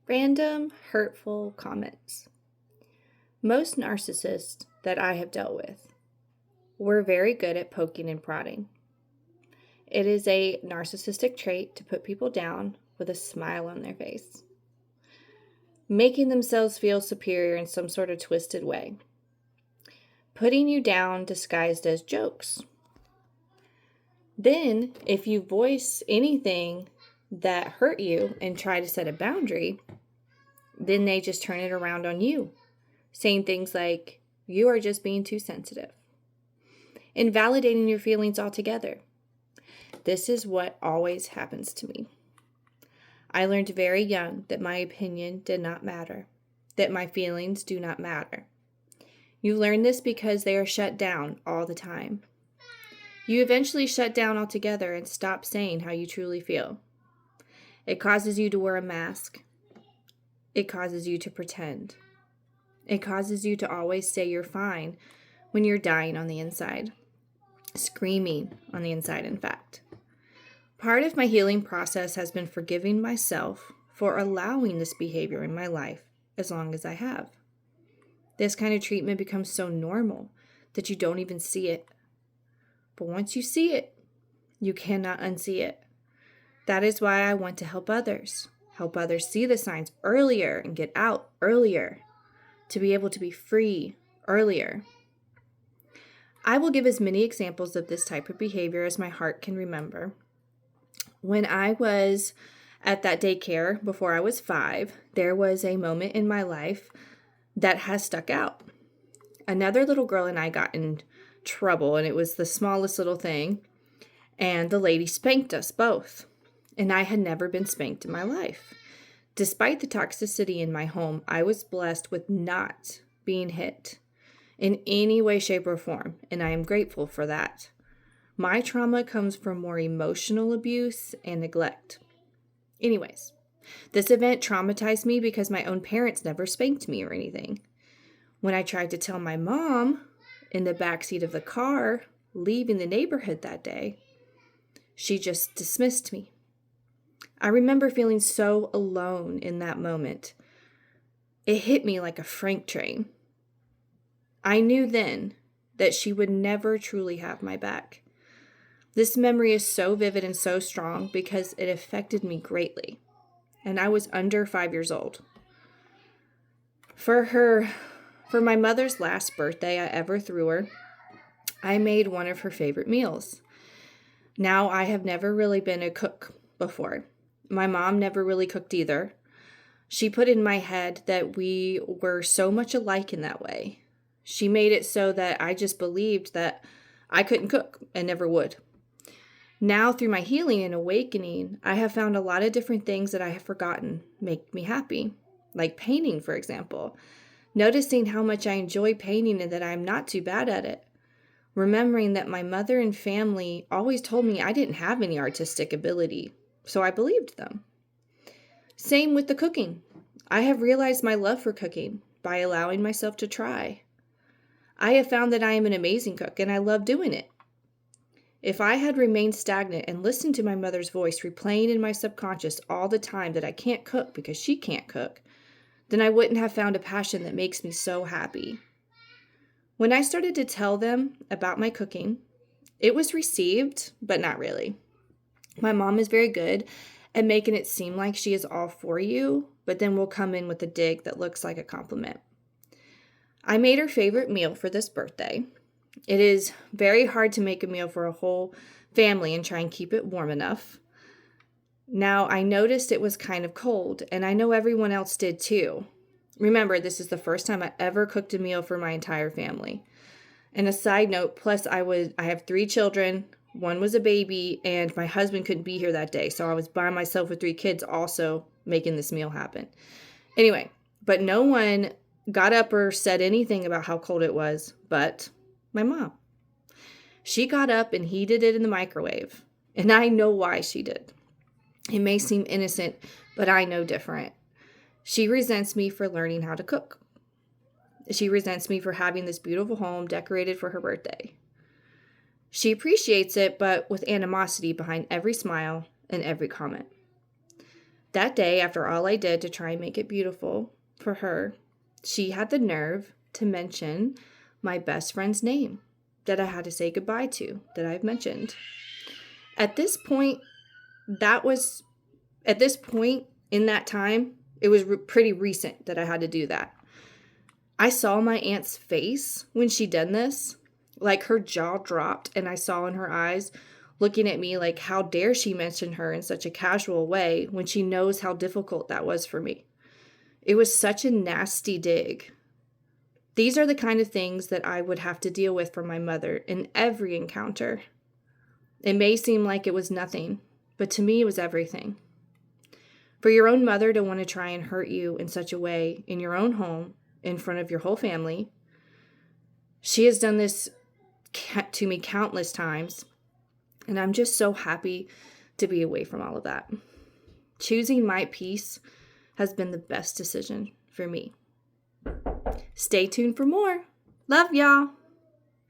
Random, hurtful comments. Most narcissists that I have dealt with were very good at poking and prodding. It is a narcissistic trait to put people down with a smile on their face, making themselves feel superior in some sort of twisted way, putting you down disguised as jokes. Then, if you voice anything that hurt you and try to set a boundary, then they just turn it around on you, saying things like, you are just being too sensitive, invalidating your feelings altogether. This is what always happens to me. I learned very young that my opinion did not matter, that my feelings do not matter. You learn this because they are shut down all the time. You eventually shut down altogether and stop saying how you truly feel. It causes you to wear a mask. It causes you to pretend. It causes you to always say you're fine when you're dying on the inside. Screaming on the inside, in fact. Part of my healing process has been forgiving myself for allowing this behavior in my life as long as I have. This kind of treatment becomes so normal that you don't even see it. But once you see it, you cannot unsee it. That is why I want to help others see the signs earlier and get out earlier, to be able to be free earlier. I will give as many examples of this type of behavior as my heart can remember. When I was at that daycare before I was 5, there was a moment in my life that has stuck out. Another little girl and I got in trouble, and it was the smallest little thing, and the lady spanked us both. And I had never been spanked in my life. Despite the toxicity in my home, I was blessed with not being hit in any way, shape, or form, and I am grateful for that. My trauma comes from more emotional abuse and neglect. Anyways, this event traumatized me because my own parents never spanked me or anything. When I tried to tell my mom in the backseat of the car leaving the neighborhood that day, she just dismissed me. I remember feeling so alone in that moment. It hit me like a freight train. I knew then that she would never truly have my back. This memory is so vivid and so strong because it affected me greatly. And I was under 5 years old. For my mother's last birthday I ever threw her, I made one of her favorite meals. Now, I have never really been a cook before. My mom never really cooked either. She put in my head that we were so much alike in that way. She made it so that I just believed that I couldn't cook and never would. Now, through my healing and awakening, I have found a lot of different things that I have forgotten make me happy, like painting, for example. Noticing how much I enjoy painting and that I'm not too bad at it. Remembering that my mother and family always told me I didn't have any artistic ability, so I believed them. Same with the cooking. I have realized my love for cooking by allowing myself to try. I have found that I am an amazing cook and I love doing it. If I had remained stagnant and listened to my mother's voice replaying in my subconscious all the time that I can't cook because she can't cook, then I wouldn't have found a passion that makes me so happy. When I started to tell them about my cooking, it was received, but not really. My mom is very good at making it seem like she is all for you, but then will come in with a dig that looks like a compliment. I made her favorite meal for this birthday. It is very hard to make a meal for a whole family and try and keep it warm enough. Now, I noticed it was kind of cold, and I know everyone else did too. Remember, this is the first time I ever cooked a meal for my entire family. And a side note, plus I have 3 children. One was a baby, and my husband couldn't be here that day, so I was by myself with 3 kids also making this meal happen. Anyway, but no one got up or said anything about how cold it was, but my mom. She got up and heated it in the microwave, and I know why she did. It may seem innocent, but I know different. She resents me for learning how to cook. She resents me for having this beautiful home decorated for her birthday. She appreciates it, but with animosity behind every smile and every comment. That day, after all I did to try and make it beautiful for her, she had the nerve to mention my best friend's name that I had to say goodbye to, that I've mentioned. At this point, in that time, it was pretty recent that I had to do that. I saw my aunt's face when she done this, like her jaw dropped, and I saw in her eyes looking at me like, how dare she mention her in such a casual way when she knows how difficult that was for me. It was such a nasty dig. These are the kind of things that I would have to deal with from my mother in every encounter. It may seem like it was nothing, but to me it was everything. For your own mother to want to try and hurt you in such a way in your own home, in front of your whole family, she has done this to me countless times, and I'm just so happy to be away from all of that. Choosing my peace has been the best decision for me. Stay tuned for more. Love y'all.